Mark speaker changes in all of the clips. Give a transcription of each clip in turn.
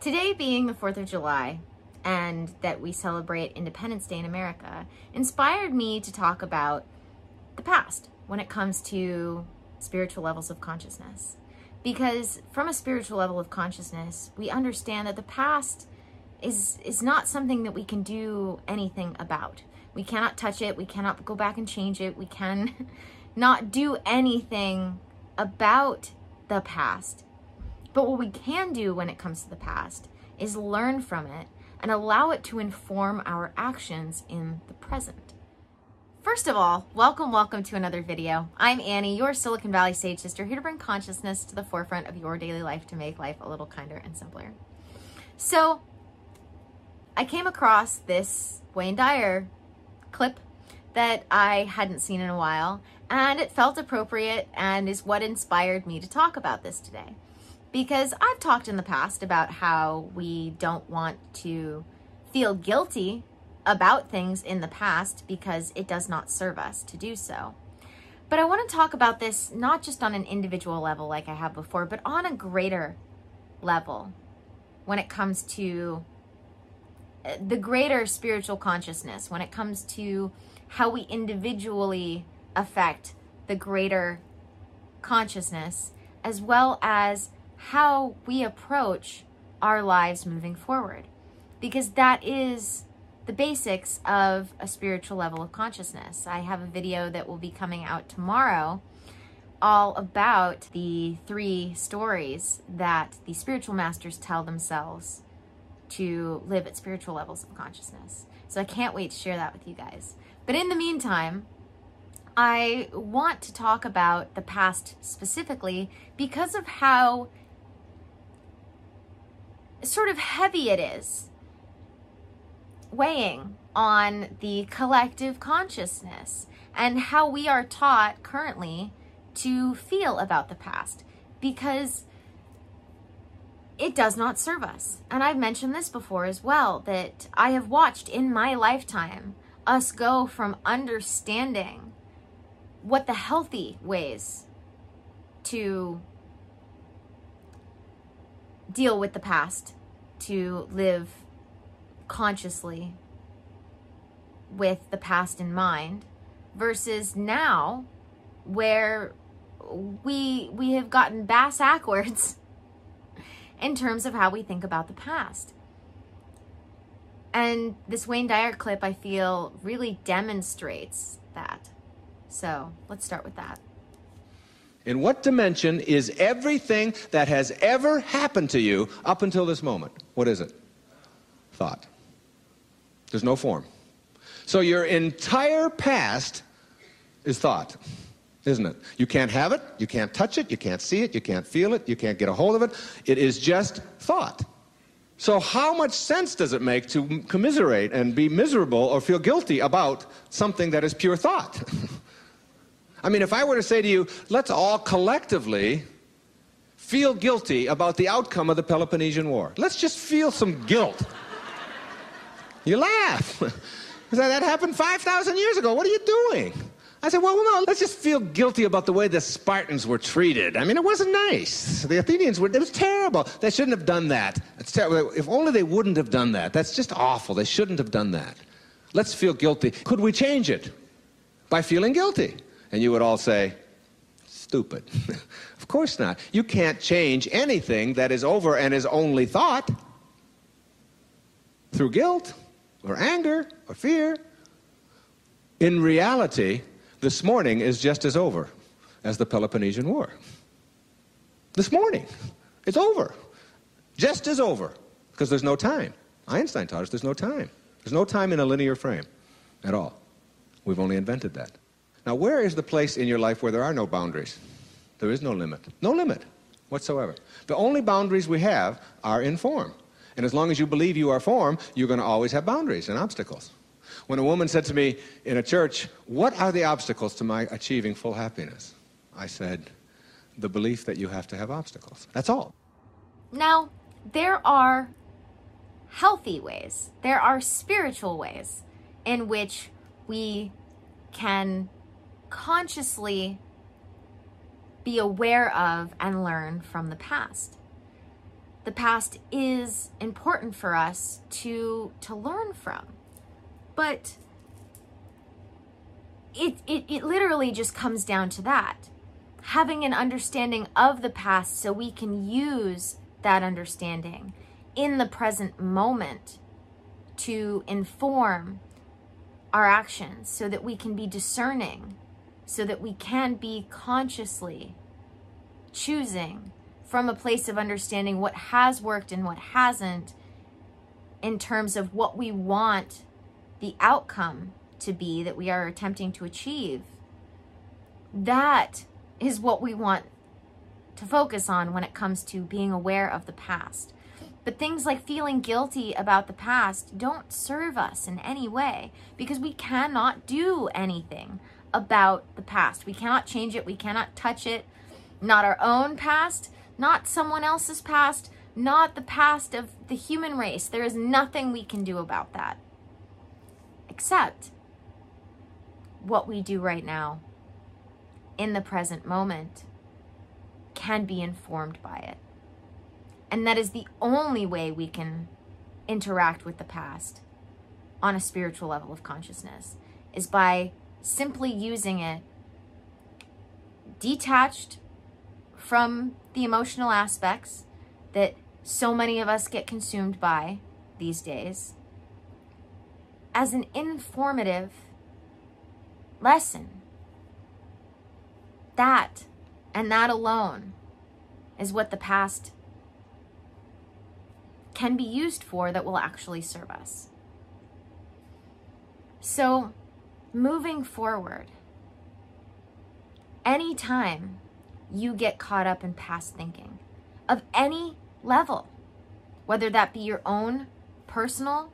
Speaker 1: Today being the 4th of July and that we celebrate Independence Day in America inspired me to talk about the past when it comes to spiritual levels of consciousness. Because from a spiritual level of consciousness, we understand that the past is not something that we can do anything about. We cannot touch it. We cannot go back and change it. We can not do anything about the past. But what we can do when it comes to the past is learn from it and allow it to inform our actions in the present. First of all, welcome to another video. I'm Annie, your Silicon Valley Sage Sister, here to bring consciousness to the forefront of your daily life to make life a little kinder and simpler. So, I came across this Wayne Dyer clip that I hadn't seen in a while, and it felt appropriate and is what inspired me to talk about this today. Because I've talked in the past about how we don't want to feel guilty about things in the past because it does not serve us to do so. But I want to talk about this not just on an individual level like I have before, but on a greater level when it comes to the greater spiritual consciousness, when it comes to how we individually affect the greater consciousness, as well as how we approach our lives moving forward. Because that is the basics of a spiritual level of consciousness. I have a video that will be coming out tomorrow all about the 3 stories that the spiritual masters tell themselves to live at spiritual levels of consciousness. So I can't wait to share that with you guys. But in the meantime, I want to talk about the past specifically because of how sort of heavy it is weighing on the collective consciousness and how we are taught currently to feel about the past, because it does not serve us. And I've mentioned this before as well, that I have watched in my lifetime us go from understanding what the healthy ways to deal with the past, to live consciously with the past in mind, versus now where we have gotten backwards in terms of how we think about the past. And this Wayne Dyer clip, I feel, really demonstrates that. So let's start with that.
Speaker 2: In what dimension is everything that has ever happened to you up until this moment? What is it? Thought. There's no form. So your entire past is thought, isn't it? You can't have it, you can't touch it, you can't see it, you can't feel it, you can't get a hold of it. It is just thought. So how much sense does it make to commiserate and be miserable or feel guilty about something that is pure thought? I mean, if I were to say to you, let's all collectively feel guilty about the outcome of the Peloponnesian War. Let's just feel some guilt. You laugh. That happened 5,000 years ago. What are you doing? I said, well, no, let's just feel guilty about the way the Spartans were treated. I mean, it wasn't nice. The Athenians it was terrible. They shouldn't have done that. It's terrible. If only they wouldn't have done that. That's just awful. They shouldn't have done that. Let's feel guilty. Could we change it? By feeling guilty. And you would all say, stupid. Of course not. You can't change anything that is over and is only thought through guilt or anger or fear. In reality, this morning is just as over as the Peloponnesian War. This morning, it's over. Just as over, because there's no time. Einstein taught us there's no time. There's no time in a linear frame at all. We've only invented that. Now, where is the place in your life where there are no boundaries? There is no limit. No limit whatsoever. The only boundaries we have are in form. And as long as you believe you are form, you're going to always have boundaries and obstacles. When a woman said to me in a church, what are the obstacles to my achieving full happiness? I said, the belief that you have to have obstacles. That's all.
Speaker 1: Now, there are healthy ways. There are spiritual ways in which we can consciously be aware of and learn from the past. The the past is important for us to learn from. But it literally just comes down to that. Having an understanding of the past so we can use that understanding in the present moment to inform our actions, so that we can be discerning, so that we can be consciously choosing from a place of understanding what has worked and what hasn't, in terms of what we want the outcome to be that we are attempting to achieve. That is what we want to focus on when it comes to being aware of the past. But things like feeling guilty about the past don't serve us in any way, because we cannot do anything about the past. We cannot change it. We cannot touch it. Not our own past, not someone else's past, not the past of the human race. There is nothing we can do about that, except what we do right now in the present moment can be informed by it. And that is the only way we can interact with the past on a spiritual level of consciousness, is by simply using it detached from the emotional aspects that so many of us get consumed by these days, as an informative lesson. That, and that alone, is what the past can be used for, that will actually serve us. So, moving forward, anytime you get caught up in past thinking of any level, whether that be your own personal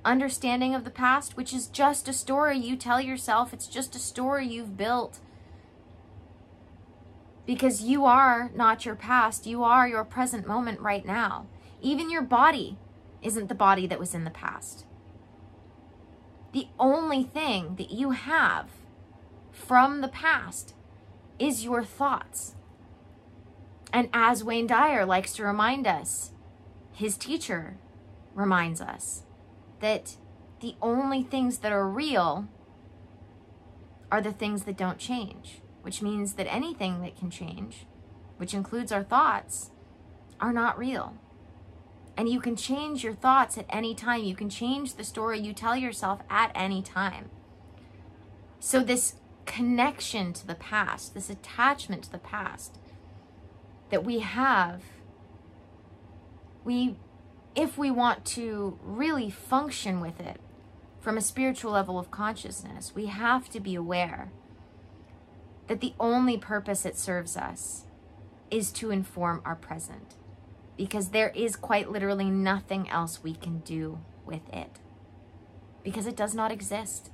Speaker 1: understanding of the past, which is just a story you tell yourself, it's just a story you've built, because you are not your past, you are your present moment right now. Even your body isn't the body that was in the past. The only thing that you have from the past is your thoughts. And as Wayne Dyer likes to remind us, his teacher reminds us, that the only things that are real are the things that don't change, which means that anything that can change, which includes our thoughts, are not real. And you can change your thoughts at any time. You can change the story you tell yourself at any time. So this connection to the past, this attachment to the past that we have, if we want to really function with it from a spiritual level of consciousness, we have to be aware that the only purpose it serves us is to inform our present. Because there is quite literally nothing else we can do with it. Because it does not exist.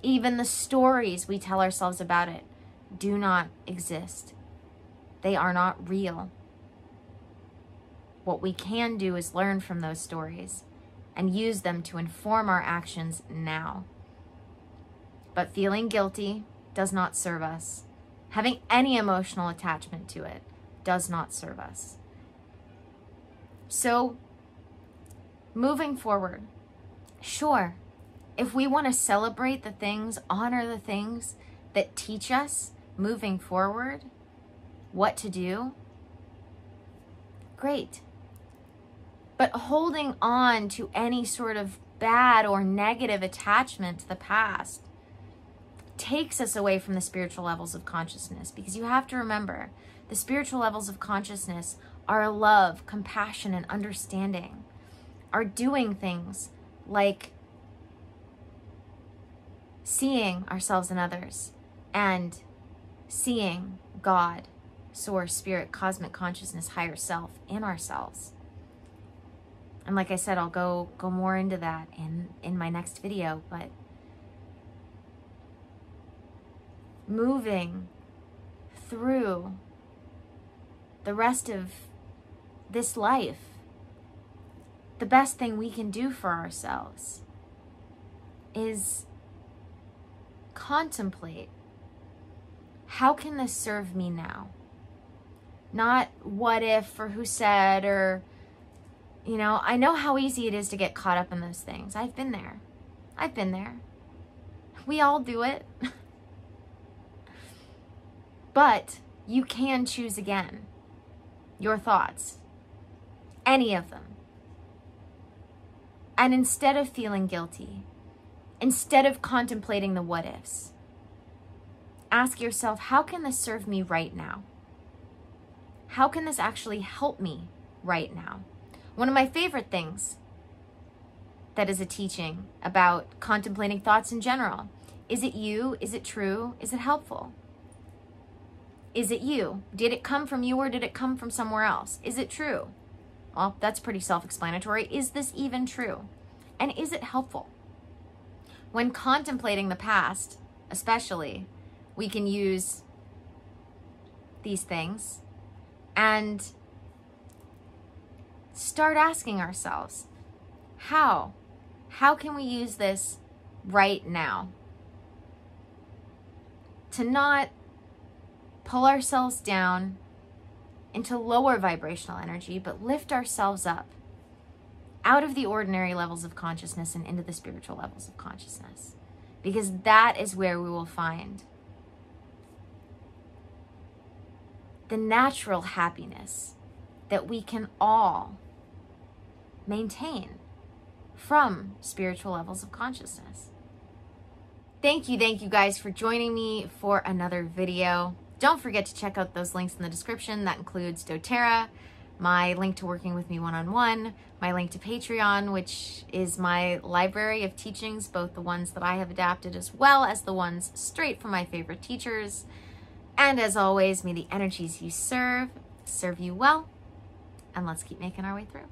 Speaker 1: Even the stories we tell ourselves about it do not exist. They are not real. What we can do is learn from those stories and use them to inform our actions now. But feeling guilty does not serve us. Having any emotional attachment to it does not serve us. So, moving forward, sure, if we want to celebrate the things, honor the things that teach us moving forward what to do, great. But holding on to any sort of bad or negative attachment to the past takes us away from the spiritual levels of consciousness, because you have to remember, the spiritual levels of consciousness are love, compassion, and understanding, are doing things like seeing ourselves and others, and seeing God, source, spirit, cosmic consciousness, higher self in ourselves. And like I said, I'll go more into that in my next video, but moving through the rest of this life, the best thing we can do for ourselves is contemplate, how can this serve me now? not what if or who said or, you know, I know how easy it is to get caught up in those things. I've been there. I've been there. We all do it. But you can choose again your thoughts, any of them. And instead of feeling guilty, instead of contemplating the what ifs, ask yourself, how can this serve me right now? How can this actually help me right now? One of my favorite things that is a teaching about contemplating thoughts in general. Is it you? Is it true? Is it helpful? Is it you? Did it come from you or did it come from somewhere else? Is it true? Well, that's pretty self-explanatory. Is this even true? And is it helpful? When contemplating the past, especially, we can use these things and start asking ourselves, how can we use this right now to not pull ourselves down into lower vibrational energy, but lift ourselves up out of the ordinary levels of consciousness and into the spiritual levels of consciousness, because that is where we will find the natural happiness that we can all maintain from spiritual levels of consciousness. Thank you guys for joining me for another video. Don't forget to check out those links in the description. That includes dōTERRA, my link to working with me one-on-one, my link to Patreon, which is my library of teachings, both the ones that I have adapted as well as the ones straight from my favorite teachers. And as always, may the energies you serve you well, and let's keep making our way through.